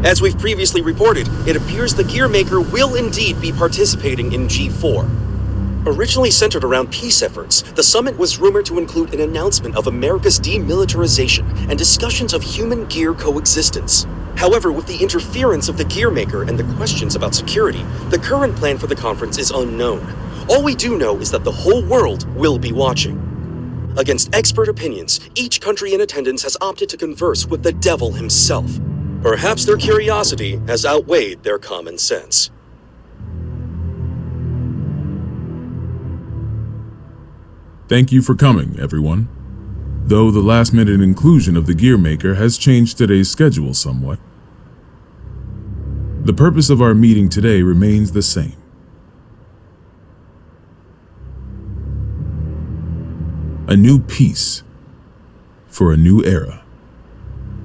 As we've previously reported, it appears the Gearmaker will indeed be participating in G4. Originally centered around peace efforts, the summit was rumored to include an announcement of America's demilitarization and discussions of human-gear coexistence. However, with the interference of the Gearmaker and the questions about security, the current plan for the conference is unknown. All we do know is that the whole world will be watching. Against expert opinions, each country in attendance has opted to converse with the devil himself. Perhaps their curiosity has outweighed their common sense. Thank you for coming, everyone. Though the last-minute inclusion of the Gearmaker has changed today's schedule somewhat, the purpose of our meeting today remains the same. A new peace for a new era.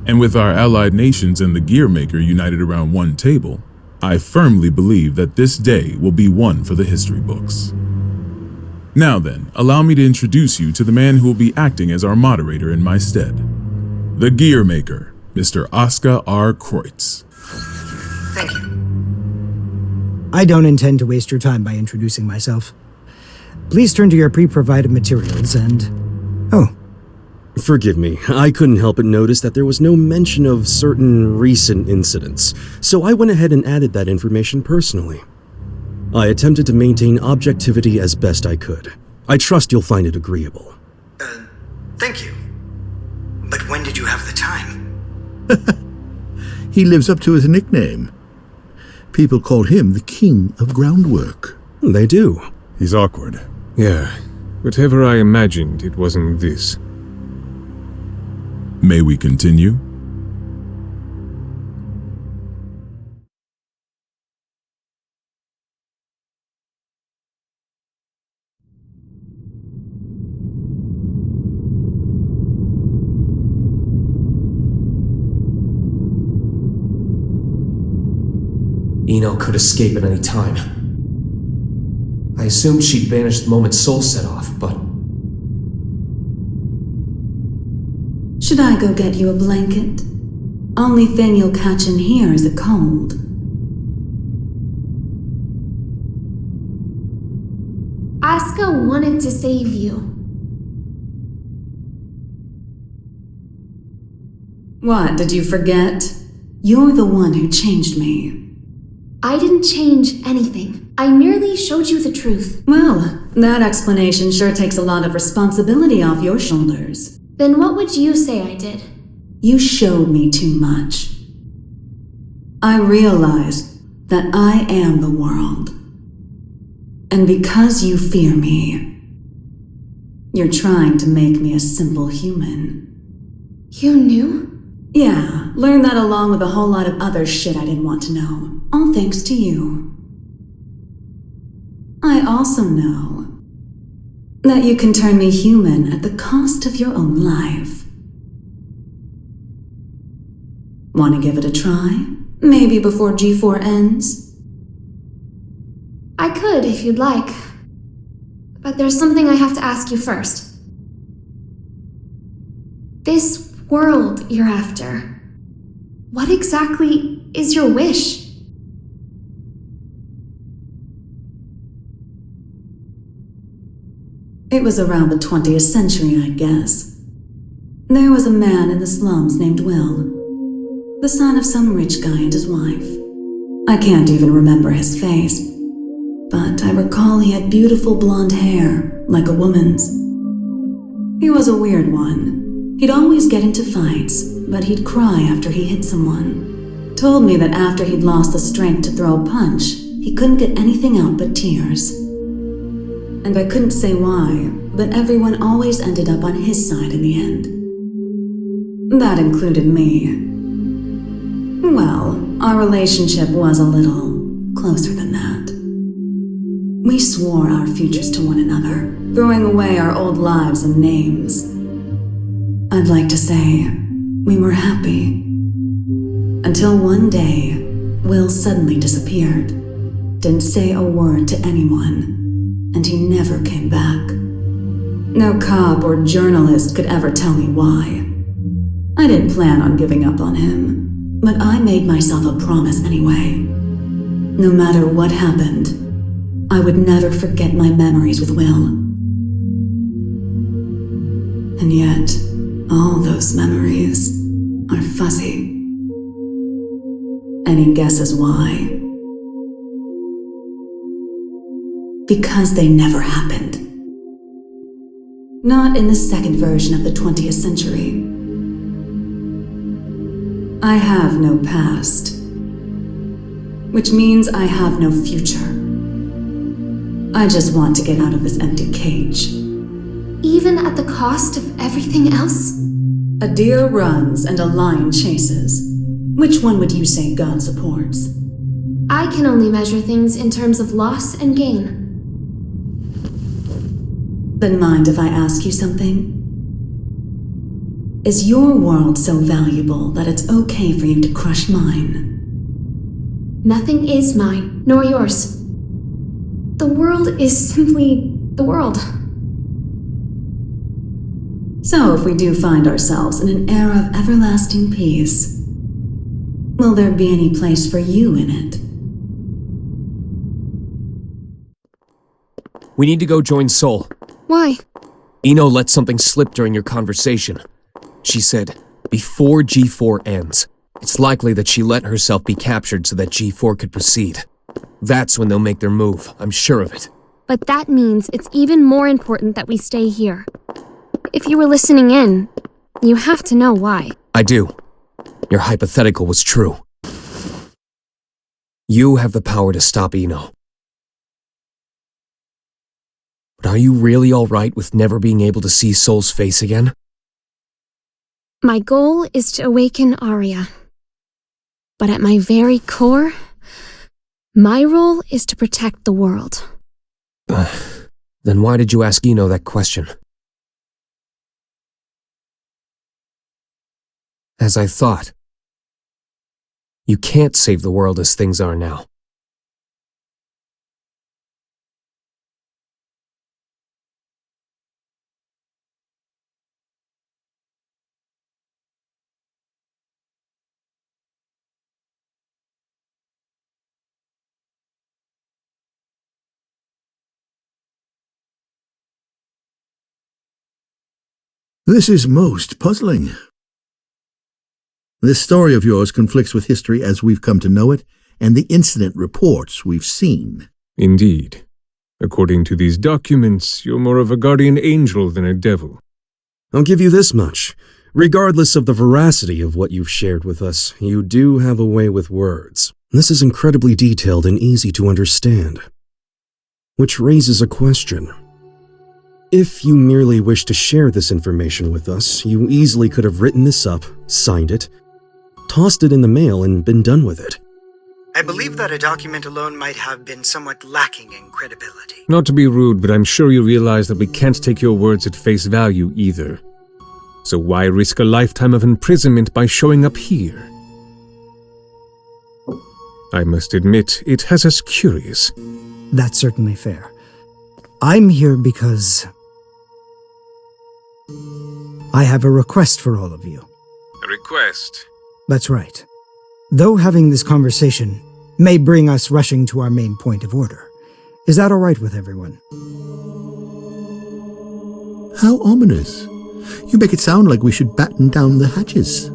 And with our allied nations and the Gearmaker united around one table, I firmly believe that this day will be one for the history books. Now then, allow me to introduce you to the man who will be acting as our moderator in my stead. The Gearmaker, Mr. Oscar R. Kreutz. Thank you. I don't intend to waste your time by introducing myself. Please turn to your pre-provided materials and... Oh. Forgive me, I couldn't help but notice that there was no mention of certain recent incidents, so I went ahead and added that information personally. I attempted to maintain objectivity as best I could. I trust you'll find it agreeable. Thank you. But when did you have the time? He lives up to his nickname. People call him the King of Groundwork. They do. He's awkward. Yeah, whatever I imagined, it wasn't this. May we continue? Eno could escape at any time. I assumed she'd vanished the moment Soul set off, but... Should I go get you a blanket? Only thing you'll catch in here is a cold. Asuka wanted to save you. What, did you forget? You're the one who changed me. I didn't change anything. I merely showed you the truth. Well, that explanation sure takes a lot of responsibility off your shoulders. Then what would you say I did? You showed me too much. I realized that I am the world. And because you fear me, you're trying to make me a simple human. You knew? Yeah, learned that along with a whole lot of other shit I didn't want to know. All thanks to you. I also know that you can turn me human at the cost of your own life. Want to give it a try? Maybe before G4 ends? I could, if you'd like. But there's something I have to ask you first. This world you're after, what exactly is your wish? It was around the 20th century, I guess. There was a man in the slums named Will, the son of some rich guy and his wife. I can't even remember his face, but I recall he had beautiful blonde hair, like a woman's. He was a weird one. He'd always get into fights, but he'd cry after he hit someone. Told me that after he'd lost the strength to throw a punch, he couldn't get anything out but tears. And I couldn't say why, but everyone always ended up on his side in the end. That included me. Well, our relationship was a little closer than that. We swore our futures to one another, throwing away our old lives and names. I'd like to say we were happy. Until one day, Will suddenly disappeared. Didn't say a word to anyone. And he never came back. No cop or journalist could ever tell me why. I didn't plan on giving up on him. But I made myself a promise anyway. No matter what happened, I would never forget my memories with Will. And yet, all those memories are fuzzy. Any guesses why? Because they never happened. Not in the second version of the 20th century. I have no past, which means I have no future. I just want to get out of this empty cage. Even at the cost of everything else? A deer runs and a lion chases. Which one would you say God supports? I can only measure things in terms of loss and gain. Then mind if I ask you something? Is your world so valuable that it's okay for you to crush mine? Nothing is mine, nor yours. The world is simply the world. So if we do find ourselves in an era of everlasting peace, will there be any place for you in it? We need to go join Sol. Why? Eno let something slip during your conversation. She said, before G4 ends, it's likely that she let herself be captured so that G4 could proceed. That's when they'll make their move, I'm sure of it. But that means it's even more important that we stay here. If you were listening in, you have to know why. I do. Your hypothetical was true. You have the power to stop Eno. But are you really alright with never being able to see Sol's face again? My goal is to awaken Arya. But at my very core, my role is to protect the world. Then why did you ask Eno that question? As I thought, you can't save the world as things are now. This is most puzzling. This story of yours conflicts with history as we've come to know it, and the incident reports we've seen. Indeed. According to these documents, you're more of a guardian angel than a devil. I'll give you this much. Regardless of the veracity of what you've shared with us, you do have a way with words. This is incredibly detailed and easy to understand. Which raises a question. If you merely wish to share this information with us, you easily could have written this up, signed it, tossed it in the mail, and been done with it. I believe that a document alone might have been somewhat lacking in credibility. Not to be rude, but I'm sure you realize that we can't take your words at face value either. So why risk a lifetime of imprisonment by showing up here? I must admit, it has us curious. That's certainly fair. I'm here because I have a request for all of you. A request? That's right. Though having this conversation may bring us rushing to our main point of order, is that all right with everyone? How ominous. You make it sound like we should batten down the hatches.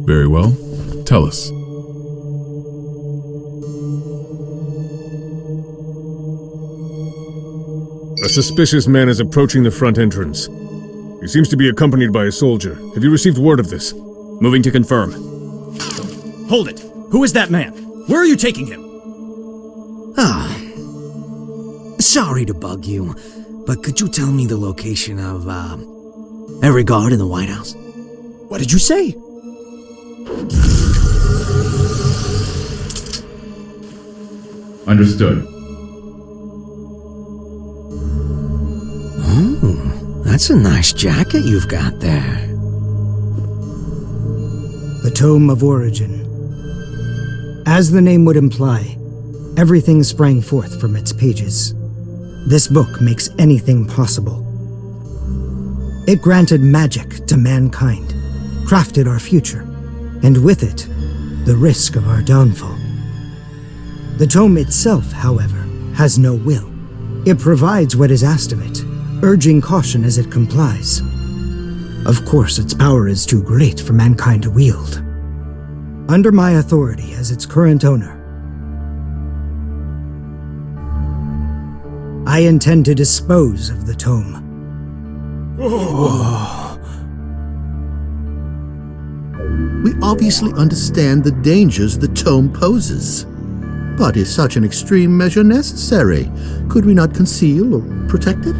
Very well. Tell us. A suspicious man is approaching the front entrance. He seems to be accompanied by a soldier. Have you received word of this? Moving to confirm. Hold it! Who is that man? Where are you taking him? Sorry to bug you, but could you tell me the location of, every guard in the White House? What did you say? Understood. Oh, that's a nice jacket you've got there. The Tome of Origin. As the name would imply, everything sprang forth from its pages. This book makes anything possible. It granted magic to mankind, crafted our future, and with it, the risk of our downfall. The tome itself, however, has no will. It provides what is asked of it, urging caution as it complies. Of course, its power is too great for mankind to wield. Under my authority as its current owner, I intend to dispose of the tome. We obviously understand the dangers the tome poses. But is such an extreme measure necessary? Could we not conceal or protect it?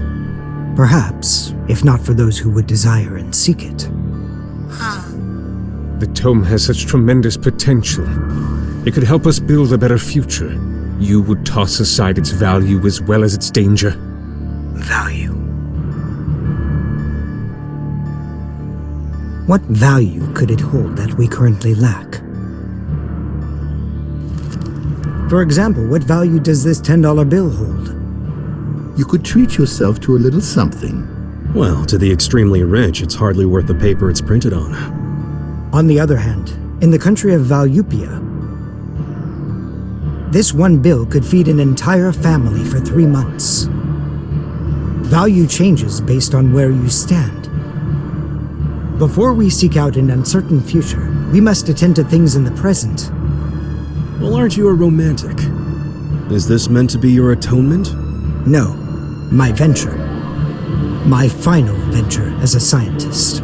Perhaps, if not for those who would desire and seek it. The tome has such tremendous potential. It could help us build a better future. You would toss aside its value as well as its danger. Value. What value could it hold that we currently lack? For example, what value does this $10 bill hold? You could treat yourself to a little something. Well, to the extremely rich, it's hardly worth the paper it's printed on. On the other hand, in the country of Valupia, this one bill could feed an entire family for 3 months. Value changes based on where you stand. Before we seek out an uncertain future, we must attend to things in the present. Well, aren't you a romantic? Is this meant to be your atonement? No, my venture. My final venture as a scientist.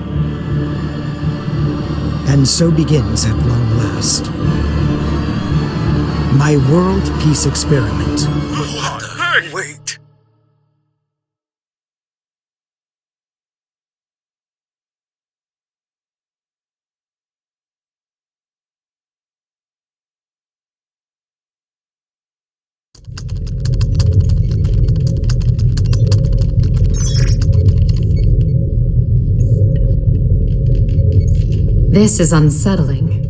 And so begins at long last my world peace experiment. Hey! Wait. This is unsettling.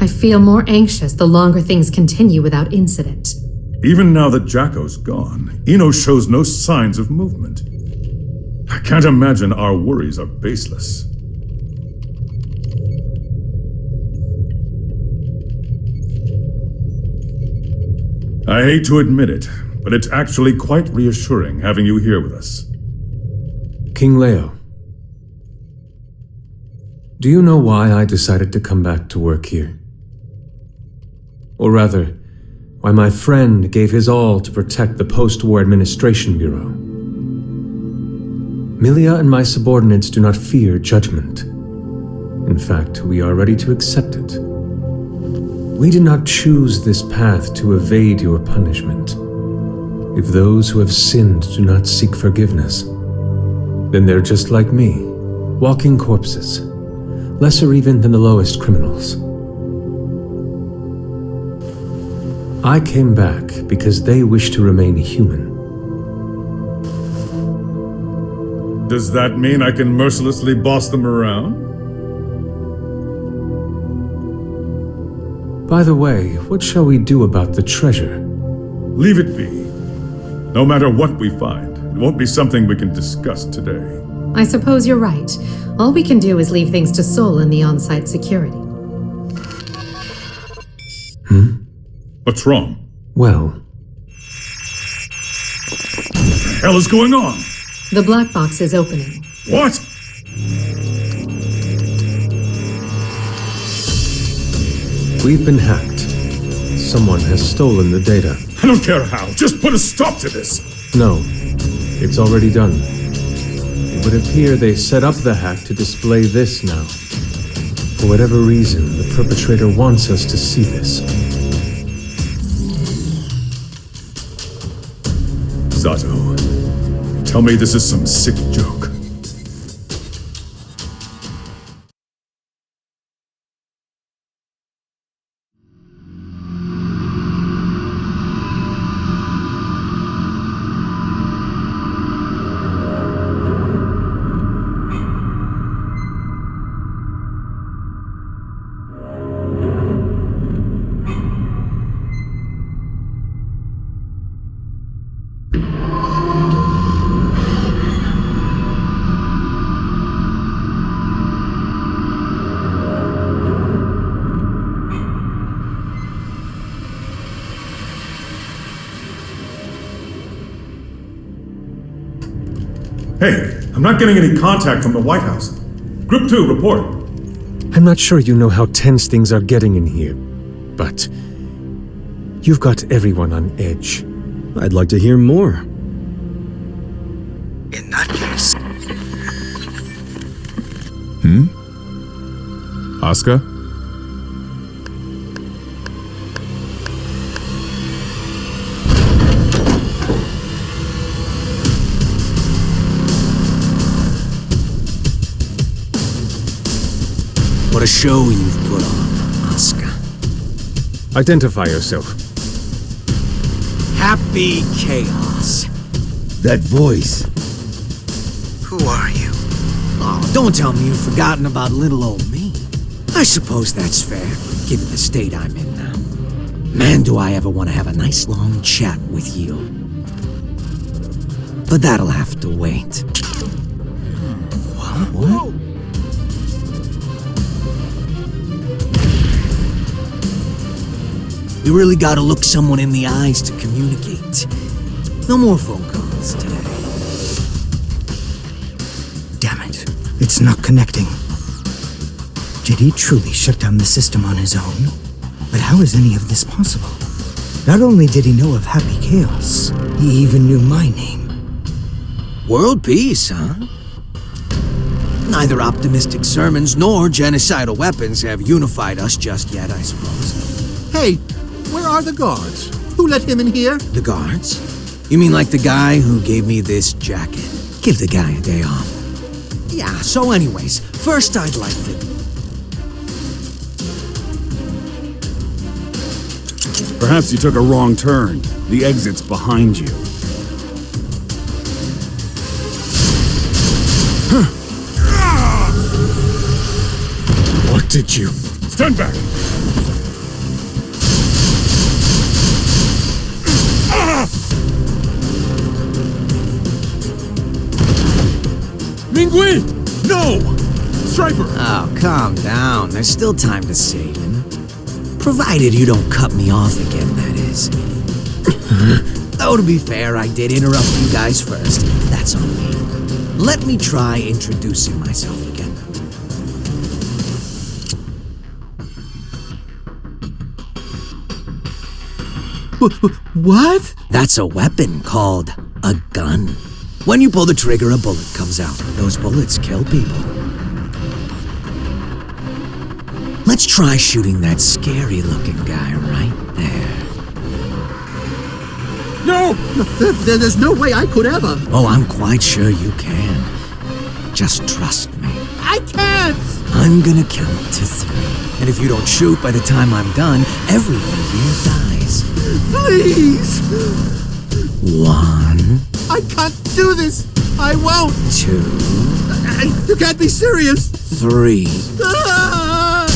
I feel more anxious the longer things continue without incident. Even now that Jacko's gone, Eno shows no signs of movement. I can't imagine our worries are baseless. I hate to admit it, but it's actually quite reassuring having you here with us. King Leo, do you know why I decided to come back to work here? Or rather, why my friend gave his all to protect the Post-War Administration Bureau? Milia and my subordinates do not fear judgment. In fact, we are ready to accept it. We did not choose this path to evade your punishment. If those who have sinned do not seek forgiveness, then they're just like me, walking corpses, lesser even than the lowest criminals. I came back because they wish to remain human. Does that mean I can mercilessly boss them around? By the way, what shall we do about the treasure? Leave it be. No matter what we find, it won't be something we can discuss today. I suppose you're right. All we can do is leave things to Sol and the on-site security. What's wrong? Well, What the hell is going on? The black box is opening. What? we've been hacked. Someone has stolen the data. I don't care how. Just put a stop to this. No, it's already done. It would appear they set up the hack to display this now. For whatever reason, the perpetrator wants us to see this. Zato, tell me this is some sick joke. I'm not getting any contact from the White House. Group 2, report. I'm not sure you know how tense things are getting in here, but you've got everyone on edge. I'd like to hear more. In that case, Asuka? What a show you've put on, Asuka. Identify yourself. Happy Chaos. That voice. who are you? Oh, don't tell me you've forgotten about little old me. I suppose that's fair, given the state I'm in now. Man, do I ever want to have a nice long chat with you. But that'll have to wait. What? We really gotta look someone in the eyes to communicate. No more phone calls today. Damn it. It's not connecting. Did he truly shut down the system on his own? But how is any of this possible? Not only did he know of Happy Chaos, he even knew my name. World peace, huh? Neither optimistic sermons nor genocidal weapons have unified us just yet, I suppose. Hey, where are the guards? Who let him in here? The guards? You mean like the guy who gave me this jacket? Give the guy a day off. Yeah, so anyways, first I'd like to... Perhaps you took a wrong turn. The exit's behind you. What did you... Stand back! Mingui! No! Striper! Oh, calm down. There's still time to save him. Provided you don't cut me off again, that is. Though to be fair, I did interrupt you guys first. That's on me. Let me try introducing myself again. What? That's a weapon called a gun. When you pull the trigger, a bullet comes out. Those bullets kill people. Let's try shooting that scary-looking guy right there. No! There's no way I could ever. Oh, I'm quite sure you can. Just trust me. I can't! I'm gonna count to 3. And if you don't shoot by the time I'm done, everyone here dies. Please! 1. I can't do this! I won't! 2. You can't be serious! 3. Ah!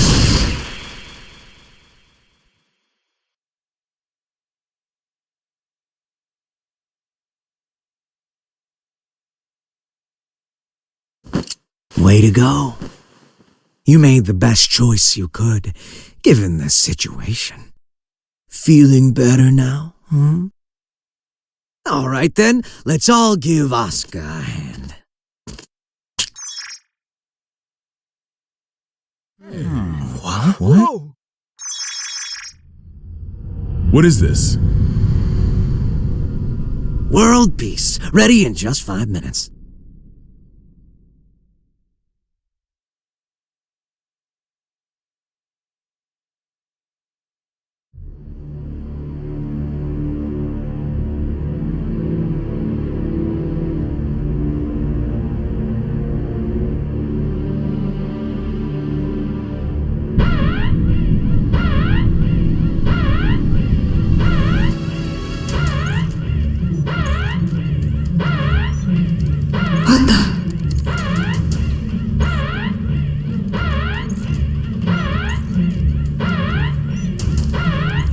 Way to go. You made the best choice you could, given the situation. Feeling better now, All right then, let's all give Asuka a hand. What? What is this? World peace, ready in just 5 minutes.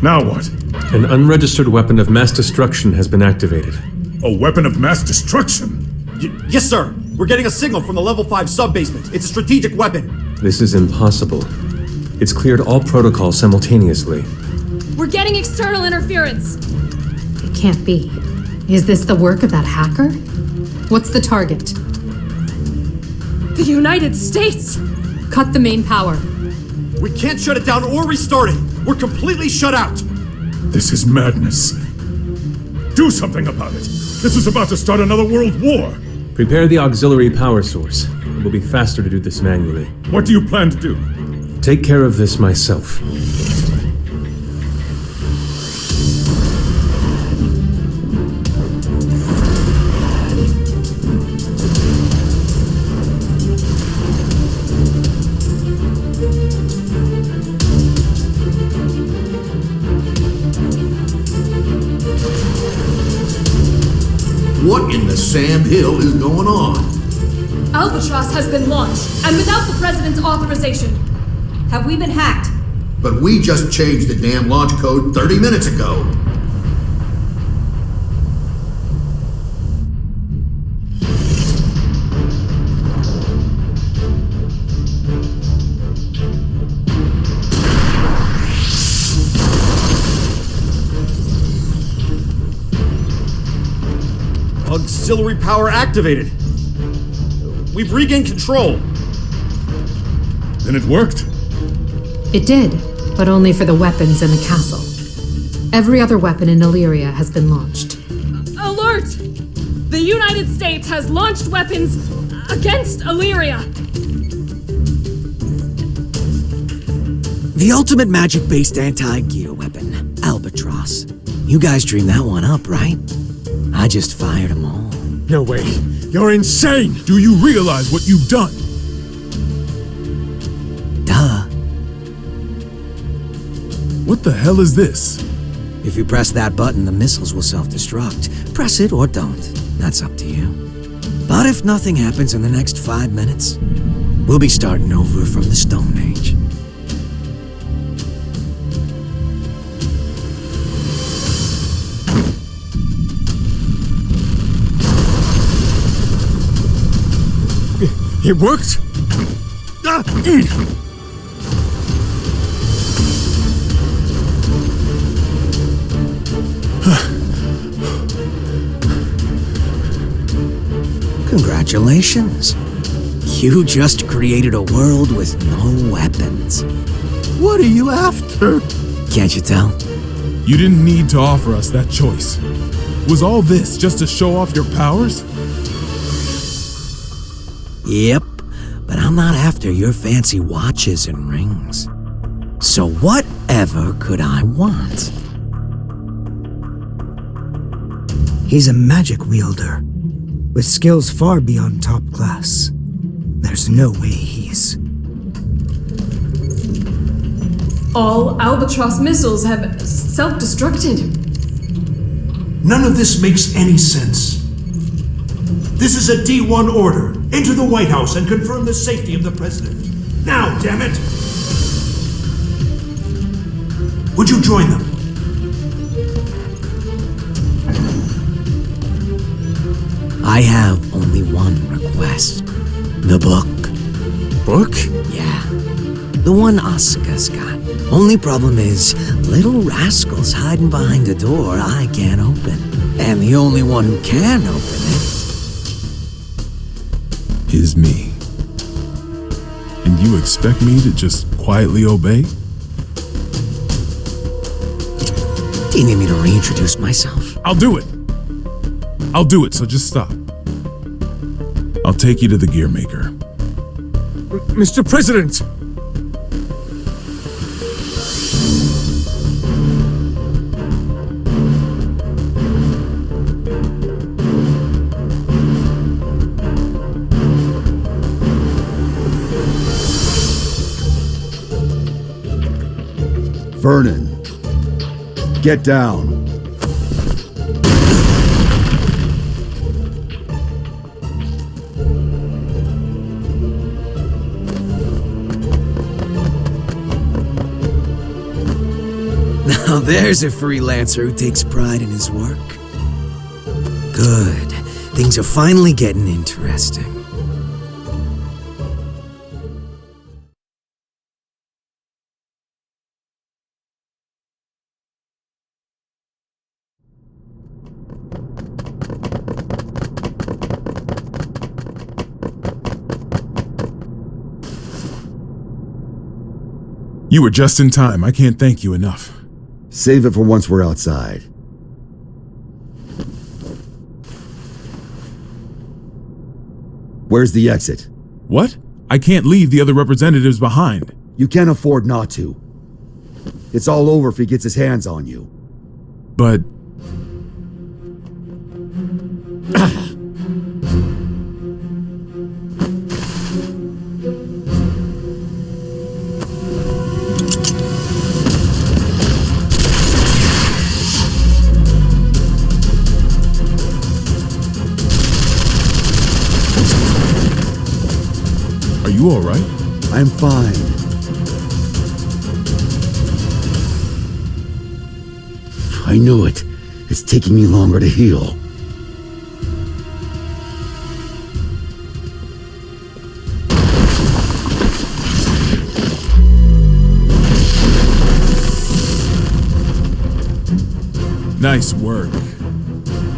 Now what? An unregistered weapon of mass destruction has been activated. A weapon of mass destruction? Yes, sir! We're getting a signal from the level 5 sub-basement. It's a strategic weapon. This is impossible. It's cleared all protocols simultaneously. We're getting external interference. It can't be. Is this the work of that hacker? What's the target? The United States! Cut the main power. We can't shut it down or restart it. We're completely shut out. This is madness. Do something about it. This is about to start another world war. Prepare the auxiliary power source. It will be faster to do this manually. What do you plan to do? Take care of this myself. What in the Sam Hill is going on? Albatross has been launched, and without the President's authorization. Have we been hacked? But we just changed the damn launch code 30 minutes ago. Auxiliary power activated. We've regained control. Then it worked? It did, but only for the weapons in the castle. Every other weapon in Illyria has been launched. Alert! The United States has launched weapons against Illyria. The ultimate magic-based anti-gear weapon, Albatross. You guys dreamed that one up, right? I just fired them all. No way. You're insane! Do you realize what you've done? Duh. What the hell is this? If you press that button, the missiles will self-destruct. Press it or don't. That's up to you. But if nothing happens in the next 5 minutes, we'll be starting over from the Stone Age. It worked? Congratulations. You just created a world with no weapons. What are you after? Can't you tell? You didn't need to offer us that choice. Was all this just to show off your powers? Yep, but I'm not after your fancy watches and rings. So whatever could I want? He's a magic wielder, with skills far beyond top class. There's no way he's... All Albatross missiles have self-destructed. None of this makes any sense. This is a D1 order. Enter the White House and confirm the safety of the President. Now, damn it! Would you join them? I have only one request. The book. Book? Yeah. The one Asuka's got. Only problem is, little rascal's hiding behind a door I can't open. And the only one who can open it is me. And you expect me to just quietly obey? Do you need me to reintroduce myself? I'll do it. I'll do it, so just stop. I'll take you to the gear maker. Mr. President! Vernon, get down. Now there's a freelancer who takes pride in his work. Good. Things are finally getting interesting. You were just in time. I can't thank you enough. Save it for once we're outside. Where's the exit? What? I can't leave the other representatives behind. You can't afford not to. It's all over if he gets his hands on you. But... Are you all right? I'm fine. I knew it. It's taking me longer to heal. Nice work.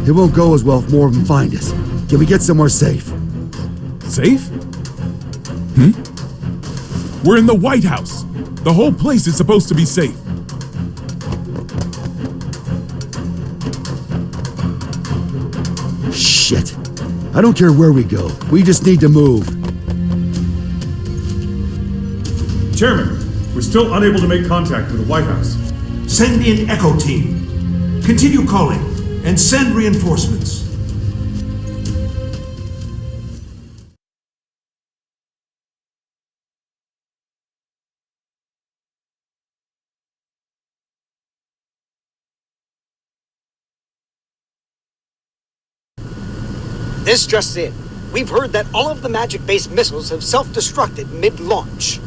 It won't go as well if more of them find us. Can we get somewhere safe? Safe? We're in the White House. The whole place is supposed to be safe. Shit. I don't care where we go. We just need to move. Chairman, we're still unable to make contact with the White House. Send me an Echo team. Continue calling and send reinforcements. This just in. We've heard that all of the magic-based missiles have self-destructed mid-launch.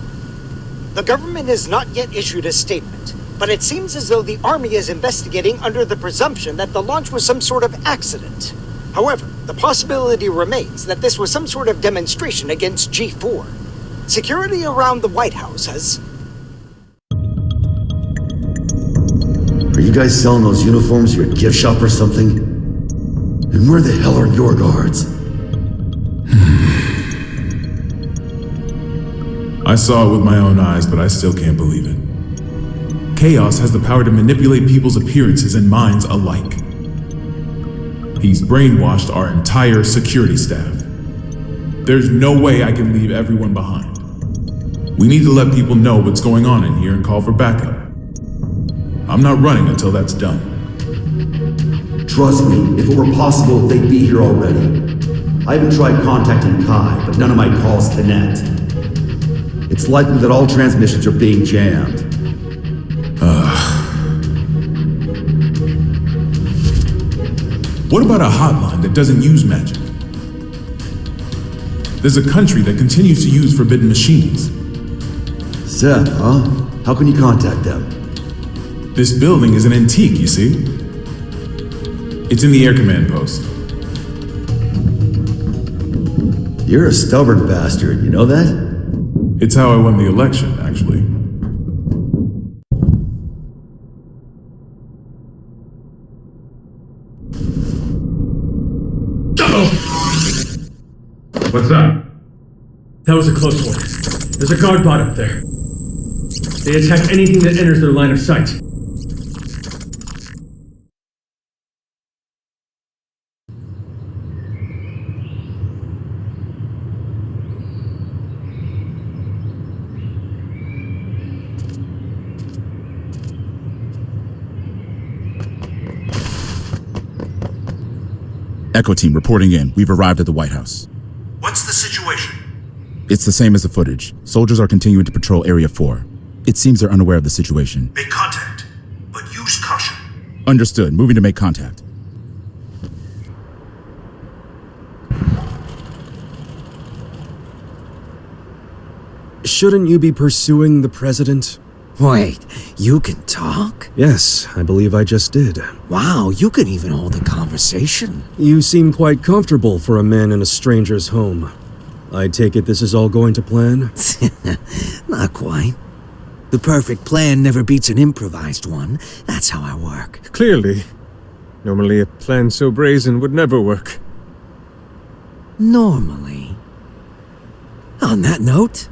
The government has not yet issued a statement, but it seems as though the Army is investigating under the presumption that the launch was some sort of accident. However, the possibility remains that this was some sort of demonstration against G4. Security around the White House has... Are you guys selling those uniforms at your gift shop or something? And where the hell are your guards? I saw it with my own eyes, but I still can't believe it. Chaos has the power to manipulate people's appearances and minds alike. He's brainwashed our entire security staff. There's no way I can leave everyone behind. We need to let people know what's going on in here and call for backup. I'm not running until that's done. Trust me, if it were possible, they'd be here already. I haven't tried contacting Kai, but none of my calls connect. It's likely that all transmissions are being jammed. What about a hotline that doesn't use magic? There's a country that continues to use forbidden machines. Seth, huh? How can you contact them? This building is an antique, you see? It's in the air command post. You're a stubborn bastard, you know that? It's how I won the election, actually. What's up? That was a close one. There's a guard bot up there. They attack anything that enters their line of sight. Echo team reporting in. We've arrived at the White House. What's the situation? It's the same as the footage. Soldiers are continuing to patrol Area 4. It seems they're unaware of the situation. Make contact, but use caution. Understood. Moving to make contact. Shouldn't you be pursuing the president? Wait, you can talk? Yes, I believe I just did. Wow, you can even hold a conversation. You seem quite comfortable for a man in a stranger's home. I take it this is all going to plan? Not quite. The perfect plan never beats an improvised one. That's how I work. Clearly. Normally a plan so brazen would never work. Normally. On that note,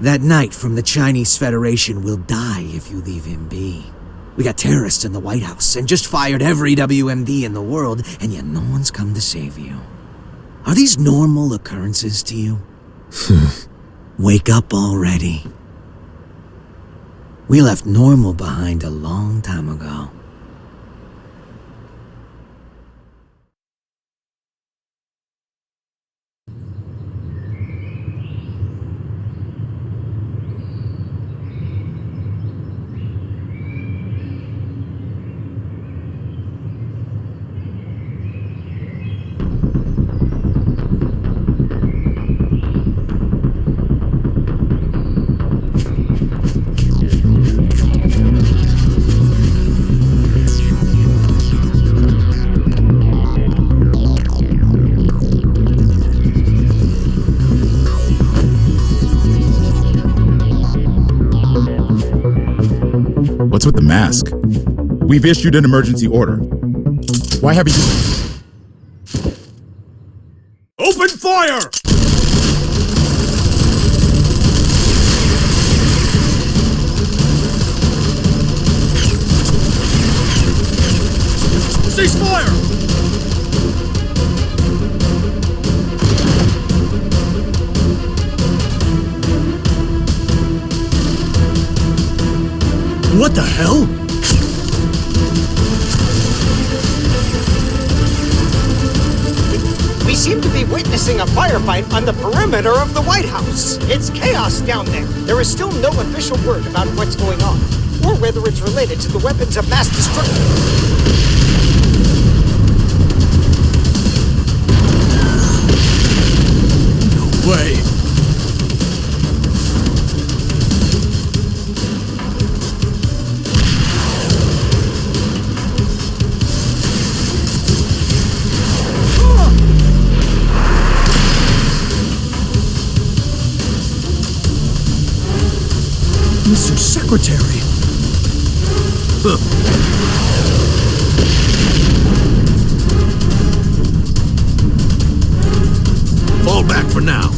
That knight from the Chinese Federation will die if you leave him be. We got terrorists in the White House and just fired every WMD in the world, and yet no one's come to save you. Are these normal occurrences to you? Wake up already. We left normal behind a long time ago. What's with the mask? We've issued an emergency order. Why haven't you... Open fire! Cease fire! What the hell? We seem to be witnessing a firefight on the perimeter of the White House. It's chaos down there. There is still no official word about what's going on, or whether it's related to the weapons of mass destruction. No way. Mr. Secretary. Fall back for now.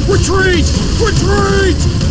Retreat! Retreat!